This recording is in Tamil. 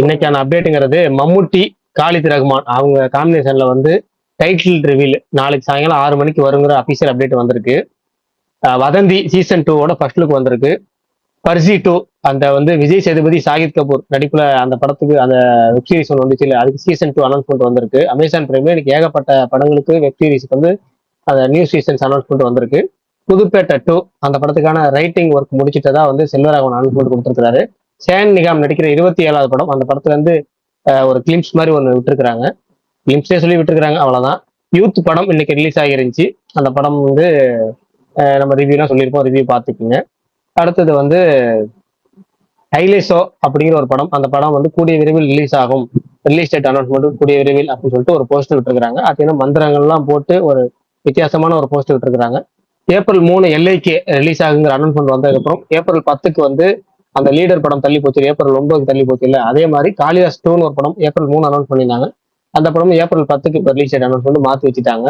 இன்னைக்கான அப்டேட்டுங்கிறது மம்முட்டி, காலித் ரகுமான் அவங்க காம்பினேஷன்ல வந்து டைட்டில் ரிவீல் நாளைக்கு சாயங்காலம் 6 மணிக்கு வருங்கிற அபிஷியல் அப்டேட் வந்திருக்கு. வதந்தி சீசன் 2 ஃபர்ஸ்ட் லுக் வந்திருக்கு. பர்சி 2 அந்த வந்து விஜய் சேதுபதி, ஷாகித் கபூர் நடிப்புல அந்த படத்துக்கு அந்த வெப் சீரிஸ் ஒன்று வந்துச்சு இல்ல, அதுக்கு சீசன் 2 அனௌன்ஸ்மெண்ட் வந்திருக்கு. அமேசான் பிரைம்ல இன்னைக்கு ஏகப்பட்ட படங்களுக்கு வெப் சீரிஸ்க்கு வந்து அந்த நியூ சீசன்ஸ் அனௌன்ஸ்மெண்ட் வந்திருக்கு. புதுப்பேட்டை 2 அந்த படத்துக்கான ரைட்டிங் ஒர்க் முடிச்சிட்டதா வந்து செல்வராகவன் அனௌன்ஸ்மெண்ட் கொடுத்திருக்காரு. சேன் நிகாம் நடிக்கிற 27வது படம். அந்த படத்துல வந்து ஒரு கிளிம்ஸ் மாதிரி ஒன்று விட்டுருக்காங்க. கிளிம்ஸே சொல்லி விட்டுருக்காங்க, அவ்வளவுதான். யூத் படம் இன்னைக்கு ரிலீஸ் ஆகிருந்துச்சு. அந்த படம் வந்து நம்ம ரிவ்யூலாம் சொல்லியிருப்போம், ரிவ்யூ பார்த்துக்குங்க. அடுத்தது வந்து ஹைலேசோ அப்படிங்கிற ஒரு படம். அந்த படம் வந்து கூடிய விரைவில் ரிலீஸ் ஆகும். ரிலீஸ் டேட் அனௌன்ஸ்மெண்ட் கூடிய விரைவில் அப்படின்னு சொல்லிட்டு ஒரு போஸ்டர் விட்டுருக்காங்க. அது மந்திரங்கள்லாம் போட்டு ஒரு வித்தியாசமான ஒரு போஸ்டர் விட்டுருக்காங்க. ஏப்ரல் 3 எல்ஐக்கு ரிலீஸ் ஆகுங்கிற அனௌன்ஸ்மெண்ட் வந்ததுக்கப்புறம் ஏப்ரல் 10க்கு வந்து அந்த லீடர் படம் தள்ளி போச்சு, ஏப்ரல் 9க்கு தள்ளி போச்சு இல்ல, அதே மாதிரி காளிதாஸ் 2 ஒரு படம் ஏப்ரல் 3 அனௌன்ஸ் பண்ணியிருந்தாங்க. அந்த படம் ஏப்ரல் 10க்கு ரிலீஸ் டேட் அனௌன்ஸ்மெண்ட் மாற்றி வச்சுட்டாங்க.